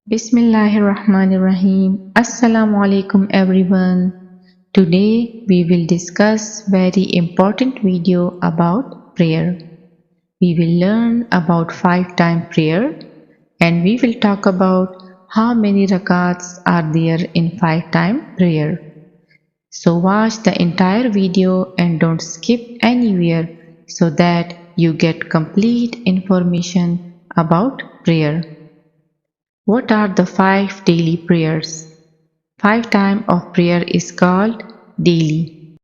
Bismillahirrahmanirrahim. Alaikum everyone. Today we will discuss very important video about prayer. We will learn about 5-time prayer and we will talk about how many rakats are there in 5-time prayer. So watch the entire video and don't skip anywhere so that you get complete information about prayer. What are the 5 daily prayers? 5 times of prayer is called daily.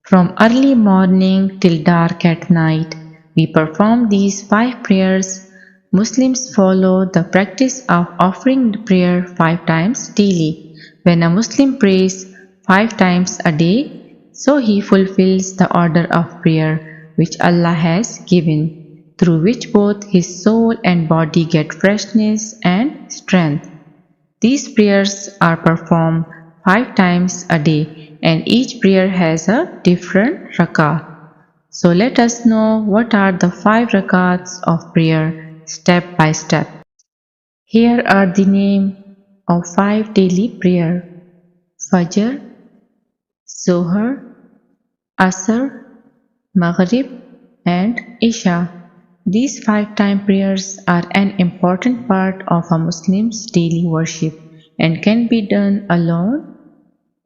From early morning till dark at night, we perform these 5 prayers. Muslims follow the practice of offering prayer 5 times daily. When a Muslim prays 5 times a day, so he fulfills the order of prayer which Allah has given, through which both his soul and body get freshness and strength. These prayers are performed 5 times a day and each prayer has a different rak'ah. So let us know what are the 5 rakats of prayer step by step. Here are the name of 5 daily prayer: Fajr, Zohar, Asr, Maghrib and Isha. These 5-time prayers are an important part of a Muslim's daily worship and can be done alone,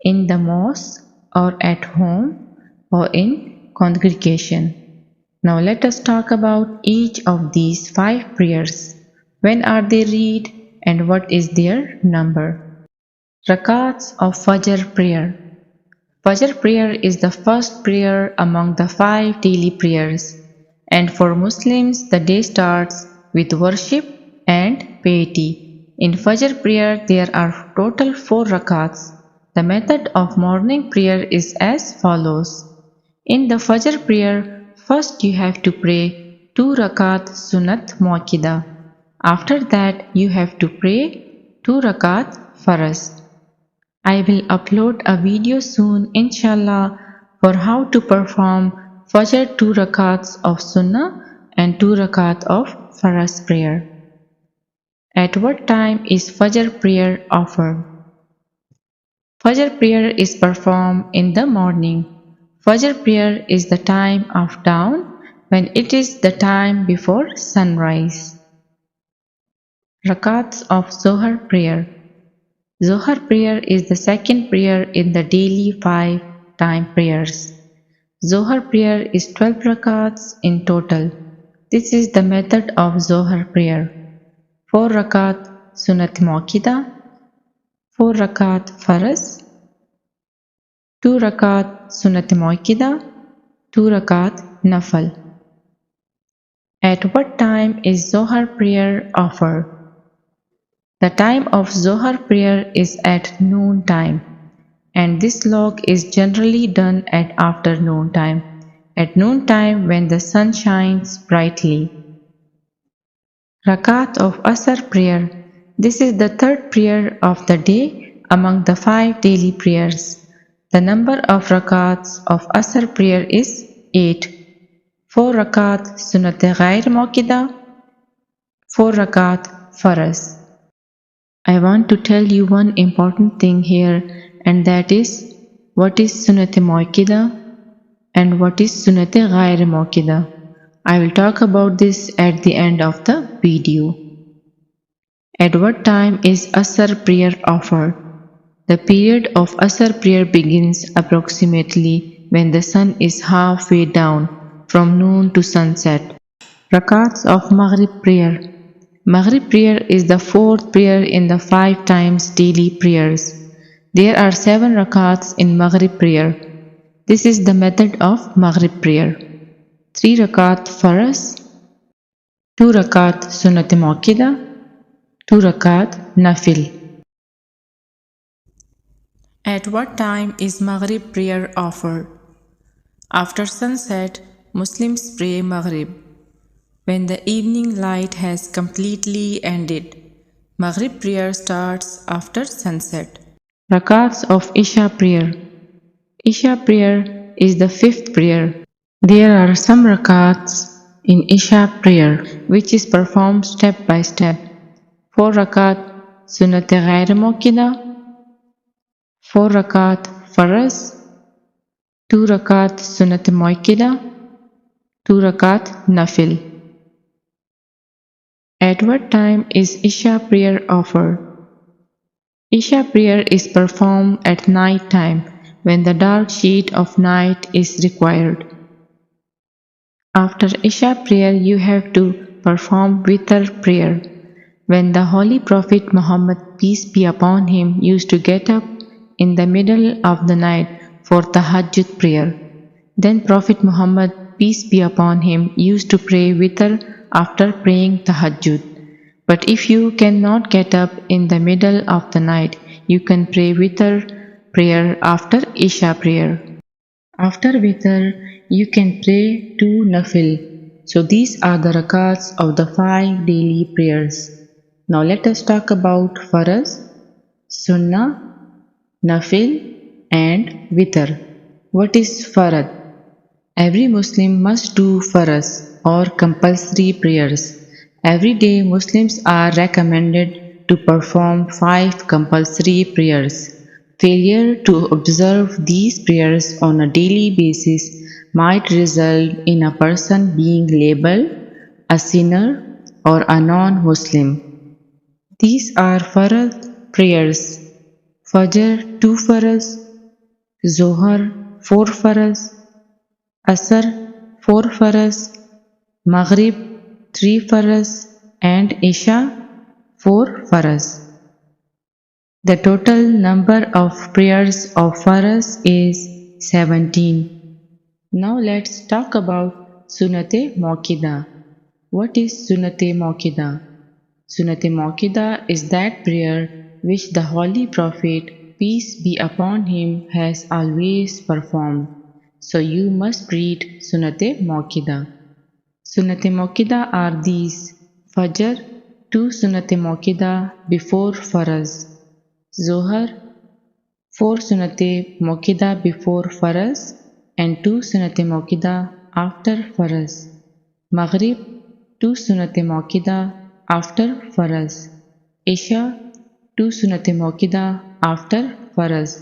in the mosque or at home or in congregation. Now let us talk about each of these 5 prayers. When are they read and what is their number? Rakats of Fajr prayer. Fajr prayer is the first prayer among the 5 daily prayers, and for Muslims the day starts with worship and piety. In Fajr prayer there are total 4 rakats. The method of morning prayer is as follows. In the Fajr prayer, first you have to pray 2 rakat sunat muakkida. After that you have to pray 2 rakat faraz. I will upload a video soon inshallah for how to perform Fajr 2 rakats of Sunnah and 2 rakat of Faraz prayer. At what time is Fajr prayer offered? Fajr prayer is performed in the morning. Fajr prayer is the time of dawn when it is the time before sunrise. Rakats of Zohar prayer. Zohar prayer is the second prayer in the daily 5-time prayers. Zohar prayer is 12 rakats in total. This is the method of Zohar prayer. 4 rakat sunat muakkida, 4 rakat faraz, 2 rakat sunat muakkida, 2 rakat nafal. At what time is Zohar prayer offered? The time of Zohar prayer is at noon time, and this log is generally done at afternoon time, at noon time when the sun shines brightly. Rakat of Asr prayer. This is the third prayer of the day among the 5 daily prayers. The number of rakats of Asr prayer is 8. 4 rakat sunat ghair muakkida, 4 rakat faraz. I want to tell you one important thing here, and that is what is Sunnat Muakkida and what is Sunnat Ghair Muakkida. I will talk about this at the end of the video. At what time is Asr prayer offered? The period of Asr prayer begins approximately when the sun is halfway down, from noon to sunset. Rakats of Maghrib prayer. Maghrib prayer is the 4th prayer in the 5 times daily prayers. There are 7 rakats in Maghrib prayer. This is the method of Maghrib prayer. 3 rakat faraz, 2 rakat sunat muakkida, 2 rakat nafil. At what time is Maghrib prayer offered? After sunset, Muslims pray Maghrib. When the evening light has completely ended, Maghrib prayer starts after sunset. Rakats of Isha prayer. Isha prayer is the 5th prayer. There are some rakats in Isha prayer which is performed step by step. 4 rakat Sunnat Ghair Muakkada, 4 Rakat Faraz, 2 Rakat Sunnat Muakkada, 2 Rakat Nafil. At what time is Isha prayer offered? Isha prayer is performed at night time when the dark shade of night is required. After Isha prayer you have to perform Witr prayer. When the Holy Prophet Muhammad, peace be upon him, used to get up in the middle of the night for Tahajjud prayer. Then Prophet Muhammad, peace be upon him, used to pray Witr after praying Tahajjud. But if you cannot get up in the middle of the night, you can pray Witr prayer after Isha prayer. After Witr, you can pray 2 Nafil. So these are the Rakats of the 5 daily prayers. Now let us talk about Faraz, Sunnah, Nafil and Witr. What is Farad? Every Muslim must do Faraz or compulsory prayers. Every day Muslims are recommended to perform 5 compulsory prayers. Failure to observe these prayers on a daily basis might result in a person being labeled a sinner or a non-Muslim. These are Farad prayers: Fajr 2 Faraz, Zohar 4 Faraz, Asr 4 Faraz, Maghrib 3 Faraz and Isha 4 Faraz. The total number of prayers of Faraz is 17. Now let's talk about Sunnat Muakkada. What is Sunnat Muakkada? Sunnat Muakkada is that prayer which the Holy Prophet, peace be upon him, has always performed. So you must read Sunnat Muakkada. Sunnat Muakkada are these: Fajr 2 Sunnat Muakkada before Faraz, Zohar 4 Sunnat Muakkada before Faraz and 2 Sunnat Muakkada after Faraz, Maghrib 2 Sunnat Muakkada after Faraz, Isha 2 Sunnat Muakkada after Faraz.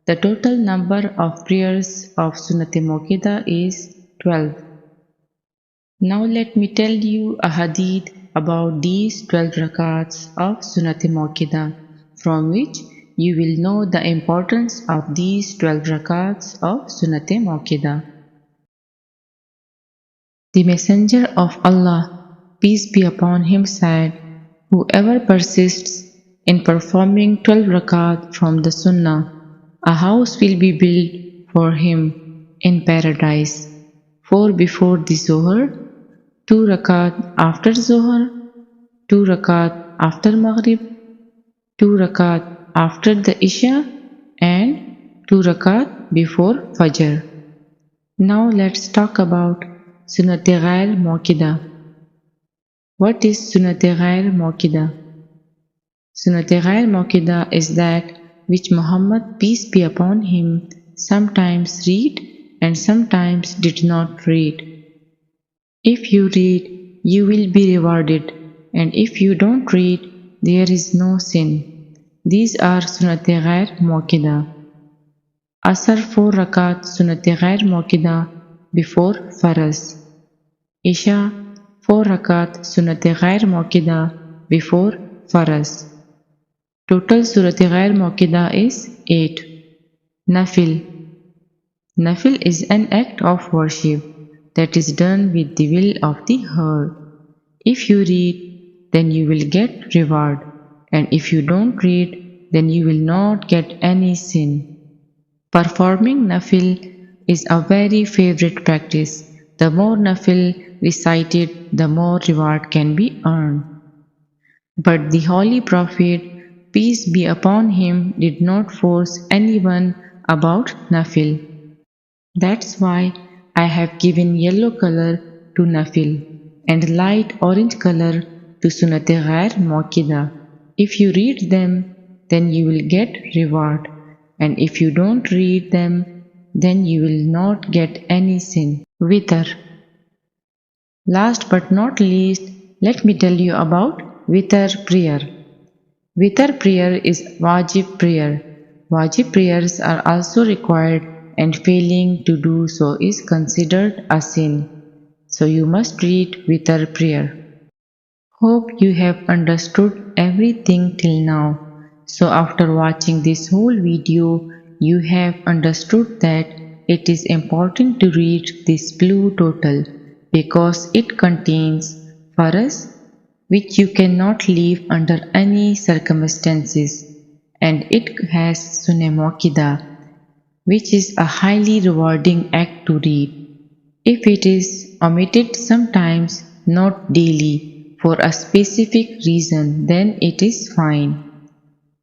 The total number of prayers of Sunnat Muakkada is 12. Now let me tell you a hadith about these 12 rakats of Sunnat Muakkada, from which you will know the importance of these 12 rakats of Sunnat Muakkada. The Messenger of Allah, peace be upon him, said, whoever persists in performing 12 rakat from the Sunnah, a house will be built for him in paradise: 4 before the Zohar, 2 rakat after Zohar, 2 rakat after Maghrib, 2 rakat after the Isha and 2 rakat before Fajr. Now let's talk about Sunnat Ghair Muakkada. What is Sunnat Ghair Muakkada? Sunnat Ghair Muakkada is that which Muhammad, peace be upon him, sometimes read and sometimes did not read. If you read, you will be rewarded, and if you don't read, there is no sin. These are Sunnat Ghair Muakkada. Asr 4 Rakat Sunnat Ghair Muakkada before Faraz, Isha 4 Rakat Sunnat Ghair Muakkada before Faraz. Total Sunnat Ghair Muakkada is 8. Nafil. Nafil is an act of worship that is done with the will of the heart. If you read, then you will get reward, and if you don't read, then you will not get any sin. Performing Nafil is a very favorite practice. The more Nafil recited, the more reward can be earned. But the Holy Prophet, peace be upon him, did not force anyone about Nafil. That's why I have given yellow color to Nafil and light orange color to Sunnat Ghair Muakkada. If you read them, then you will get reward, and if you don't read them, then you will not get any sin. Witr. Last but not least, let me tell you about Witr prayer. Witr prayer is wajib prayer. Wajib prayers are also required and failing to do so is considered a sin. So you must read witr prayer. Hope you have understood everything till now. So after watching this whole video, you have understood that it is important to read this blue total because it contains faras which you cannot leave under any circumstances, and it has Sunnah Muakkada, which is a highly rewarding act to read. If it is omitted sometimes, not daily, for a specific reason, then it is fine.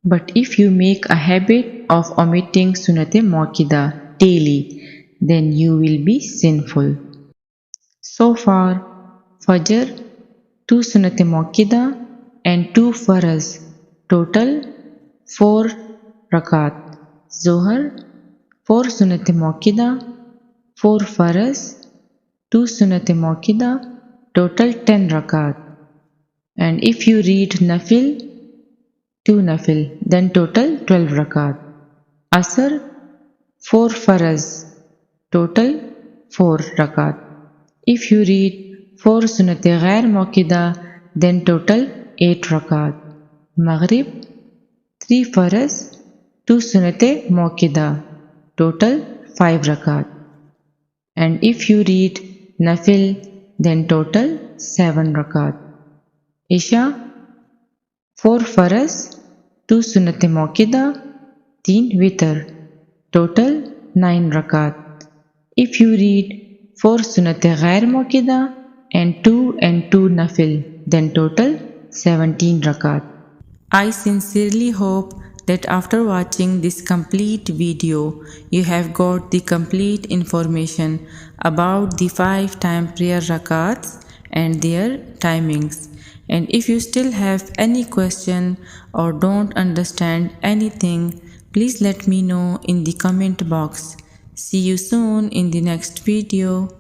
But if you make a habit of omitting Sunnat Muakkada daily, then you will be sinful. So far, Fajr, 2 Sunnat Muakkada and 2 Faraz, total 4 Rakat. Zohar, 4 Sunnat Muakkada, 4 Faraz, 2 Sunnat Muakkada, total 10 Rakat. And if you read Nafil, 2 Nafil, then total 12 Rakat. Asr, 4 Faraz, total 4 Rakat. If you read 4 Sunnat Ghair Muakkada, then total 8 Rakat. Maghrib, 3 Faraz, 2 Sunnat Muakkada, total 5 Rakat. And if you read Nafil, then total 7 Rakat. Isha, 4 Faraz, 2 Sunnat Muakkada, 3 Witr, total 9 Rakat. If you read 4 Sunnat Ghair Muakkada and 2 Nafil, then total 17 Rakat. I sincerely hope that after watching this complete video, you have got the complete information about the 5-time prayer rakats and their timings. And if you still have any question or don't understand anything, please let me know in the comment box. See you soon in the next video.